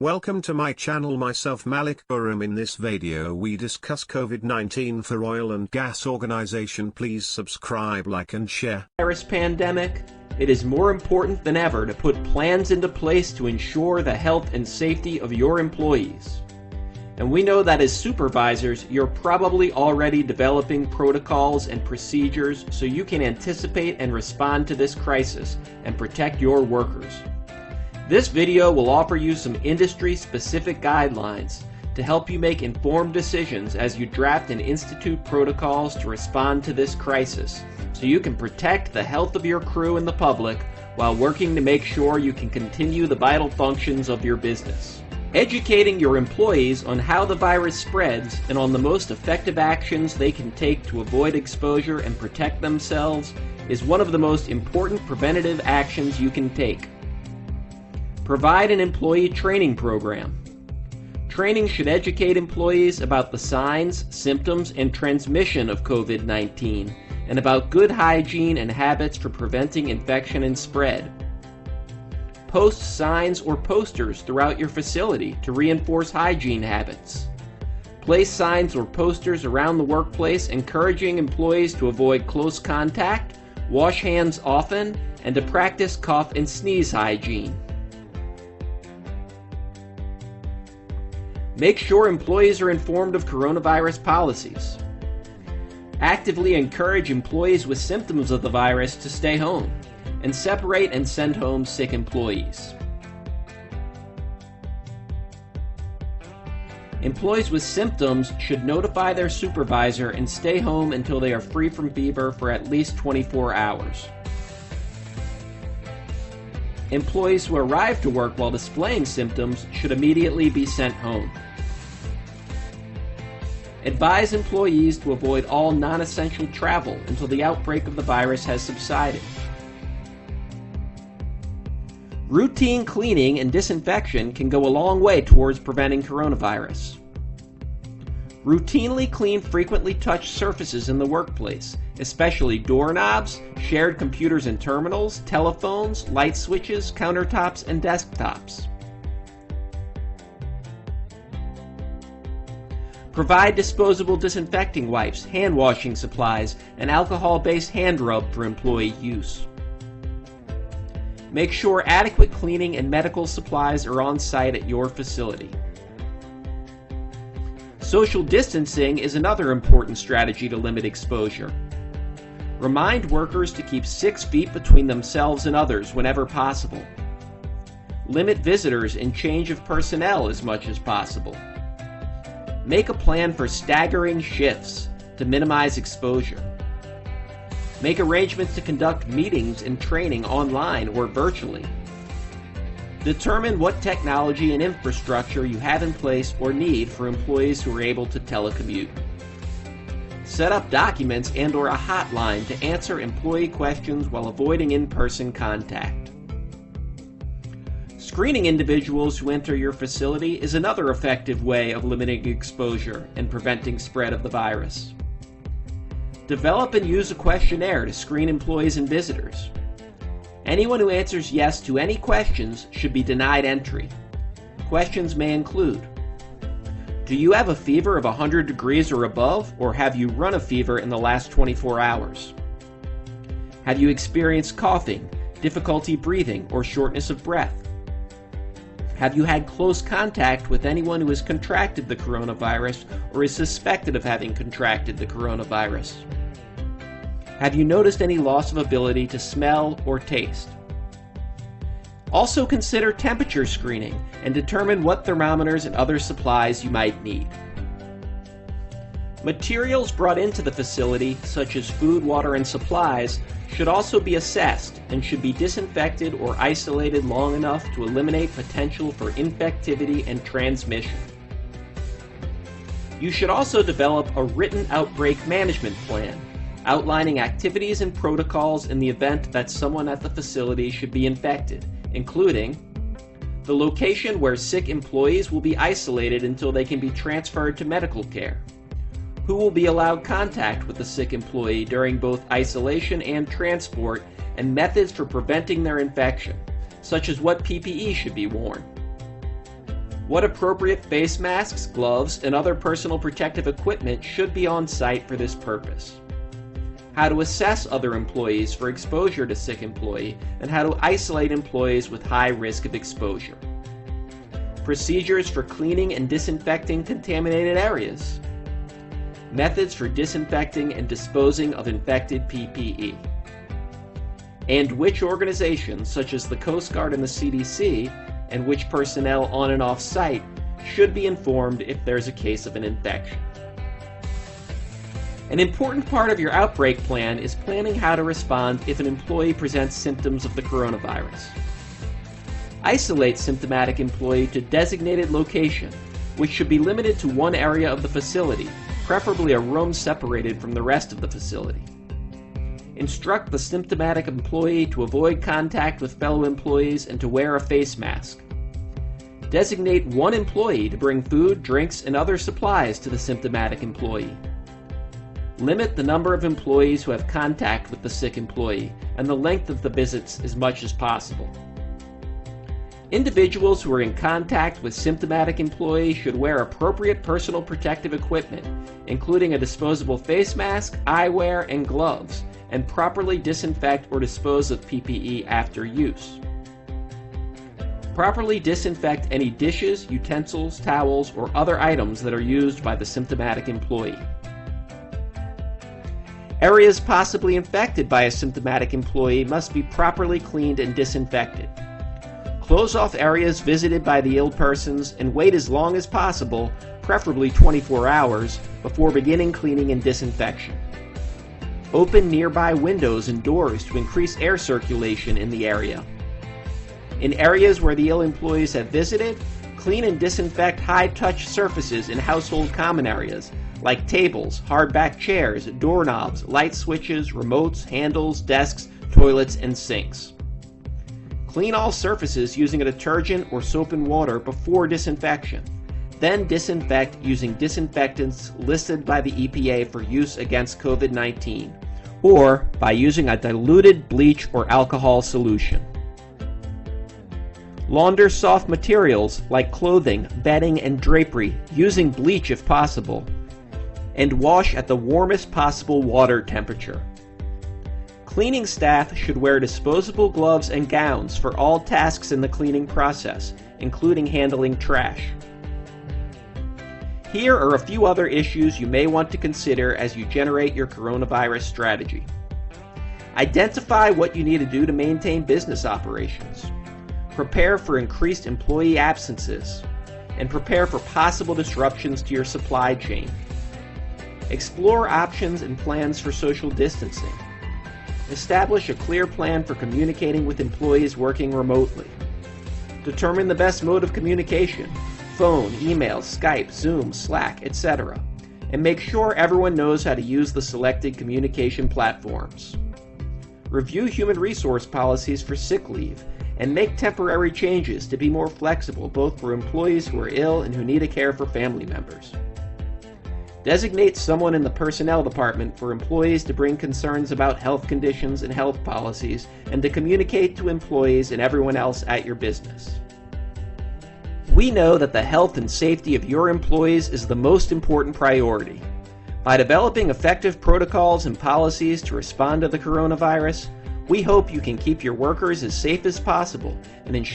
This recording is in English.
Welcome to my channel. Myself Malik Buram. In this video we discuss COVID-19 for oil and gas organization. Please subscribe, like and share. Virus pandemic, it is more important than ever to put plans into place to ensure the health and safety of your employees. And we know that as supervisors, you're probably already developing protocols and procedures so you can anticipate and respond to this crisis and protect your workers. This video will offer you some industry-specific guidelines to help you make informed decisions as you draft and institute protocols to respond to this crisis, so you can protect the health of your crew and the public while working to make sure you can continue the vital functions of your business. Educating your employees on how the virus spreads and on the most effective actions they can take to avoid exposure and protect themselves is one of the most important preventative actions you can take. Provide an employee training program. Training should educate employees about the signs, symptoms, and transmission of COVID-19, and about good hygiene and habits for preventing infection and spread. Post signs or posters throughout your facility to reinforce hygiene habits. Place signs or posters around the workplace encouraging employees to avoid close contact, wash hands often, and to practice cough and sneeze hygiene. Make sure employees are informed of coronavirus policies. Actively encourage employees with symptoms of the virus to stay home, and separate and send home sick employees. Employees with symptoms should notify their supervisor and stay home until they are free from fever for at least 24 hours. Employees who arrive to work while displaying symptoms should immediately be sent home. Advise employees to avoid all non-essential travel until the outbreak of the virus has subsided. Routine cleaning and disinfection can go a long way towards preventing coronavirus. Routinely clean frequently touched surfaces in the workplace, especially doorknobs, shared computers and terminals, telephones, light switches, countertops, and desktops. Provide disposable disinfecting wipes, hand washing supplies, and alcohol-based hand rub for employee use. Make sure adequate cleaning and medical supplies are on site at your facility. Social distancing is another important strategy to limit exposure. Remind workers to keep 6 feet between themselves and others whenever possible. Limit visitors and change of personnel as much as possible. Make a plan for staggering shifts to minimize exposure. Make arrangements to conduct meetings and training online or virtually. Determine what technology and infrastructure you have in place or need for employees who are able to telecommute. Set up documents and/or a hotline to answer employee questions while avoiding in-person contact. Screening individuals who enter your facility is another effective way of limiting exposure and preventing spread of the virus. Develop and use a questionnaire to screen employees and visitors. Anyone who answers yes to any questions should be denied entry. Questions may include: do you have a fever of 100 degrees or above, or have you run a fever in the last 24 hours? Have you experienced coughing, difficulty breathing, or shortness of breath? Have you had close contact with anyone who has contracted the coronavirus or is suspected of having contracted the coronavirus? Have you noticed any loss of ability to smell or taste? Also consider temperature screening and determine what thermometers and other supplies you might need. Materials brought into the facility, such as food, water, and supplies, should also be assessed and should be disinfected or isolated long enough to eliminate potential for infectivity and transmission. You should also develop a written outbreak management plan, outlining activities and protocols in the event that someone at the facility should be infected, including the location where sick employees will be isolated until they can be transferred to medical care, who will be allowed contact with the sick employee during both isolation and transport, and methods for preventing their infection, such as what PPE should be worn. What appropriate face masks, gloves, and other personal protective equipment should be on site for this purpose. How to assess other employees for exposure to sick employee, and how to isolate employees with high risk of exposure. Procedures for cleaning and disinfecting contaminated areas. Methods for disinfecting and disposing of infected PPE. And which organizations, such as the Coast Guard and the CDC, and which personnel on and off site should be informed if there's a case of an infection. An important part of your outbreak plan is planning how to respond if an employee presents symptoms of the coronavirus. Isolate symptomatic employee to designated location, which should be limited to one area of the facility, preferably a room separated from the rest of the facility. Instruct the symptomatic employee to avoid contact with fellow employees and to wear a face mask. Designate one employee to bring food, drinks, and other supplies to the symptomatic employee. Limit the number of employees who have contact with the sick employee and the length of the visits as much as possible. Individuals who are in contact with symptomatic employees should wear appropriate personal protective equipment, including a disposable face mask, eyewear, and gloves, and properly disinfect or dispose of PPE after use. Properly disinfect any dishes, utensils, towels, or other items that are used by the symptomatic employee. Areas possibly infected by a symptomatic employee must be properly cleaned and disinfected. Close off areas visited by the ill persons and wait as long as possible, preferably 24 hours, before beginning cleaning and disinfection. Open nearby windows and doors to increase air circulation in the area. In areas where the ill employees have visited, clean and disinfect high-touch surfaces in household common areas, like tables, hardback chairs, doorknobs, light switches, remotes, handles, desks, toilets, and sinks. Clean all surfaces using a detergent or soap and water before disinfection. Then disinfect using disinfectants listed by the EPA for use against COVID-19, or by using a diluted bleach or alcohol solution. Launder soft materials like clothing, bedding, and drapery using bleach if possible, and wash at the warmest possible water temperature. Cleaning staff should wear disposable gloves and gowns for all tasks in the cleaning process, including handling trash. Here are a few other issues you may want to consider as you generate your coronavirus strategy. Identify what you need to do to maintain business operations. Prepare for increased employee absences, and prepare for possible disruptions to your supply chain. Explore options and plans for social distancing. Establish a clear plan for communicating with employees working remotely. Determine the best mode of communication: phone, email, Skype, Zoom, Slack, etc. And make sure everyone knows how to use the selected communication platforms. Review human resource policies for sick leave and make temporary changes to be more flexible both for employees who are ill and who need a care for family members. Designate someone in the personnel department for employees to bring concerns about health conditions and health policies and to communicate to employees and everyone else at your business. We know that the health and safety of your employees is the most important priority. By developing effective protocols and policies to respond to the coronavirus, we hope you can keep your workers as safe as possible and ensure